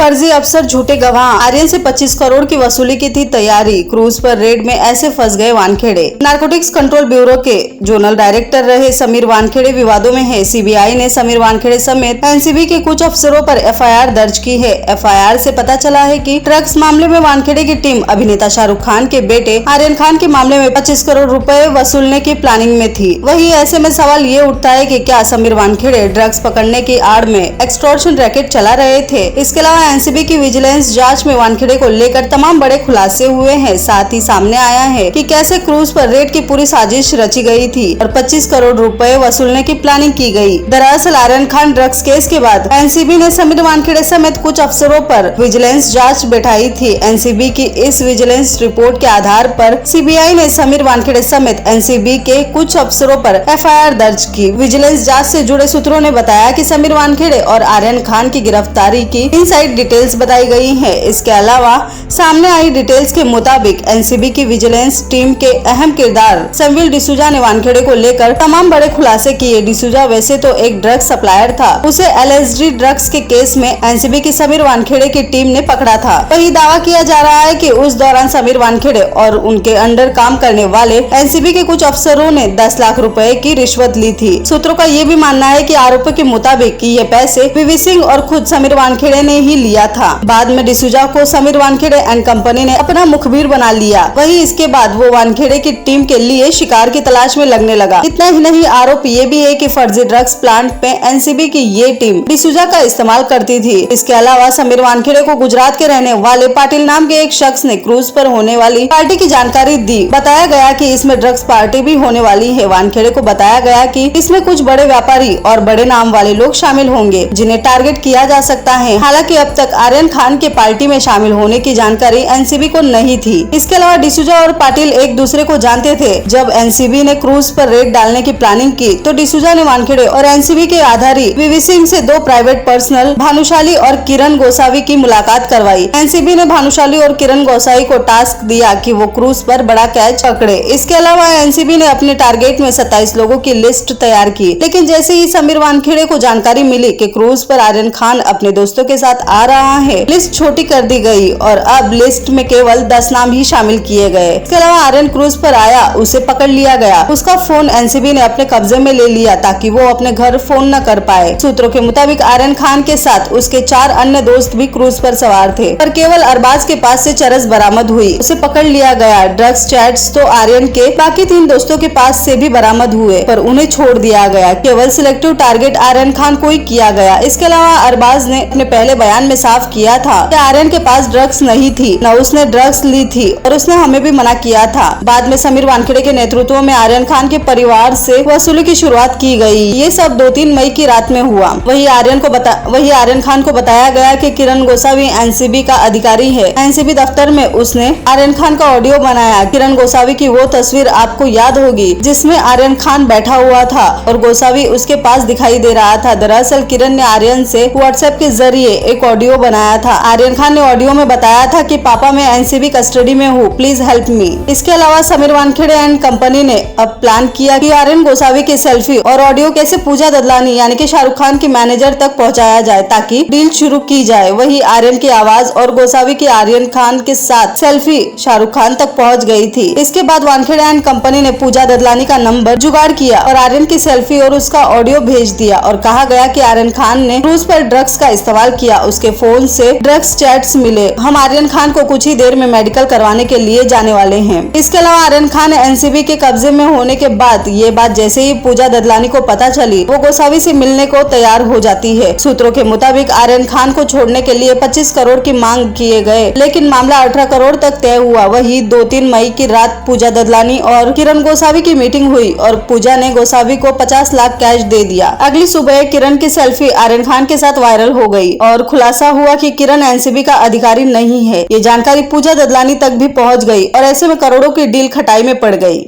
फर्जी अफसर झूठे गवाह। आर्यन से 25 करोड़ की वसूली की थी तैयारी। क्रूज पर रेड में ऐसे फंस गए वानखेड़े। नारकोटिक्स कंट्रोल ब्यूरो के जोनल डायरेक्टर रहे समीर वानखेड़े विवादों में है। सीबीआई ने समीर वानखेड़े समेत एनसीबी के कुछ अफसरों पर एफआईआर दर्ज की है। एफआईआर से पता चला है कि ड्रग्स मामले में वानखेड़े की टीम अभिनेता शाहरुख खान के बेटे आर्यन खान के मामले में 25 करोड़ रुपए वसूलने की प्लानिंग में थी। वही ऐसे में सवाल ये उठता है कि क्या समीर वानखेड़े ड्रग्स पकड़ने की आड़ में एक्सटॉर्शन रैकेट चला रहे थे। इसके अलावा एनसीबी की विजिलेंस जांच में वानखेड़े को लेकर तमाम बड़े खुलासे हुए हैं। साथ ही सामने आया है कि कैसे क्रूज पर रेड की पूरी साजिश रची गई थी और 25 करोड़ रुपए वसूलने की प्लानिंग की गई। दरअसल आर्यन खान ड्रग्स केस के बाद एनसीबी ने समीर वानखेड़े समेत कुछ अफसरों पर विजिलेंस जांच बैठाई थी। एनसीबी की इस विजिलेंस रिपोर्ट के आधार पर सीबीआई ने समीर वानखेड़े समेत एनसीबी के कुछ अफसरों पर एफआईआर दर्ज की। विजिलेंस जांच से जुड़े सूत्रों ने बताया कि समीर वानखेड़े और आर्यन खान की गिरफ्तारी की इनसाइड डिटेल्स बताई गई है। इसके अलावा सामने आई डिटेल्स के मुताबिक एनसीबी की विजिलेंस टीम के अहम किरदार सैमुअल डिसूजा ने वानखेड़े को लेकर तमाम बड़े खुलासे किए। डिसूजा वैसे तो एक ड्रग्स सप्लायर था, उसे एलएसडी ड्रग्स के केस में एनसीबी की समीर वानखेड़े की टीम ने पकड़ा था। वही दावा किया जा रहा है कि उस दौरान समीर वानखेड़े और उनके अंडर काम करने वाले एनसीबी के कुछ अफसरों ने 10 लाख रुपए की रिश्वत ली थी। सूत्रों का ये भी मानना है कि आरोपों के मुताबिक कि ये पैसे वीवी सिंह और खुद समीर वानखेड़े ने ही लिया था। बाद में डिसूजा को समीर वानखेड़े एंड कंपनी ने अपना मुखबिर बना लिया। वही इसके बाद वो वानखेड़े की टीम के लिए शिकार की तलाश में लगने लगा। इतना ही नहीं, आरोप ये भी है कि फर्जी ड्रग्स प्लांट पे एनसीबी की ये टीम डिसूजा का इस्तेमाल करती थी। इसके अलावा समीर वानखेड़े को गुजरात के रहने वाले पाटिल नाम के एक शख्स ने क्रूज पर होने वाली पार्टी की जानकारी दी। बताया गया कि इसमें ड्रग्स पार्टी भी होने वाली है। वानखेड़े को बताया गया कि इसमें कुछ बड़े व्यापारी और बड़े नाम वाले लोग शामिल होंगे जिन्हें टारगेट किया जा सकता है। हालांकि अब तक आर्यन खान के पार्टी में शामिल होने की जानकारी एनसीबी को नहीं थी। इसके अलावा डिसूजा और पाटिल एक दूसरे को जानते थे। जब एनसीबी ने क्रूज पर रेड डालने की प्लानिंग की तो डिसूजा ने वानखेड़े और एनसीबी के आधारी वीवी सिंह से 2 प्राइवेट पर्सनल भानुशाली और किरण गोसावी की मुलाकात करवाई। एनसीबी ने भानुशाली और किरण गोसावी को टास्क दिया कि वो क्रूज पर बड़ा कैच पकड़े। इसके अलावा एनसीबी ने अपने टारगेट में 27 लोगों की लिस्ट तैयार की। लेकिन जैसे ही समीर वानखेड़े को जानकारी मिली कि क्रूज पर आर्यन खान अपने दोस्तों के साथ आ रहा है, लिस्ट छोटी कर दी गई और अब लिस्ट में केवल 10 नाम ही शामिल किए गए। इसके अलावा आर्यन क्रूज पर आया, उसे पकड़ लिया गया। उसका फोन एनसीबी ने अपने कब्जे में ले लिया ताकि वो अपने घर फोन न कर पाए। सूत्रों के मुताबिक आर्यन खान के साथ उसके 4 अन्य दोस्त भी क्रूज पर सवार थे, पर केवल अरबाज के पास से चरस बरामद हुई, उसे पकड़ लिया गया। ड्रग्स चैट्स तो आर्यन के बाकी 3 दोस्तों के पास से भी बरामद हुए, पर उन्हें छोड़ दिया गया। केवल सिलेक्टिव टारगेट आर्यन खान को ही किया गया। इसके अलावा अरबाज ने अपने पहले बयान में साफ किया था कि आर्यन के पास ड्रग्स नहीं थी, न उसने ड्रग्स ली थी और उसने हमें भी मना किया था। बाद में समीर वानखेड़े के नेतृत्व में आर्यन खान के परिवार से वसूली की शुरुआत की गई। ये सब 2-3 मई की रात में हुआ। वही आर्यन खान को बताया गया कि किरण गोसावी एनसीबी का अधिकारी है। एनसीबी दफ्तर में उसने आर्यन खान का ऑडियो बनाया। किरण गोसावी की वो तस्वीर आपको याद होगी जिसमें आर्यन खान बैठा हुआ था और गोसावी उसके पास दिखाई दे रहा था। दरअसल किरण ने आर्यन से व्हाट्सएप के जरिए एक ऑडियो बनाया था। आर्यन खान ने ऑडियो में बताया था कि पापा मैं एनसीबी कस्टडी में हूँ, प्लीज हेल्प मी। इसके अलावा समीर वानखेड़े एंड कंपनी ने अब प्लान किया कि आर्यन गोसावी की सेल्फी और ऑडियो कैसे पूजा ददलानी यानी कि शाहरुख खान की मैनेजर तक पहुंचाया जाए ताकि डील शुरू की जाए। वही आर्यन की आवाज और गोसावी की आर्यन खान के साथ सेल्फी शाहरुख खान तक पहुंच गई थी। इसके बाद वानखेड़े एंड कंपनी ने पूजा ददलानी का नंबर जुगाड़ किया और आर्यन की सेल्फी और उसका ऑडियो भेज दिया और कहा गया कि आर्यन खान ने क्रूज पर ड्रग्स का इस्तेमाल किया। उसके फोन से ड्रग्स चैट्स मिले। हम आर्यन खान को कुछ ही देर में मेडिकल करवाने के लिए जाने वाले हैं। इसके अलावा आर्यन खान एनसीबी के कब्जे में होने के बाद ये बात जैसे ही पूजा ददलानी को पता चली, वो गोसावी से मिलने को तैयार हो जाती है। सूत्रों के मुताबिक आर्यन खान को छोड़ने के लिए 25 करोड़ की मांग किए गए, लेकिन मामला 18 करोड़ तक तय हुआ। वही 2-3 मई की रात पूजा ददलानी और किरण गोसावी की मीटिंग हुई और पूजा ने गोसावी को 50 लाख कैश दे दिया। अगली सुबह किरण की सेल्फी आर्यन खान के साथ वायरल हो गई और खुलासा हुआ कि किरण एनसीबी का अधिकारी नहीं है। ये जानकारी पूजा ददलानी तक भी पहुंच गई और ऐसे में करोड़ों की डील खटाई में पड़ गई।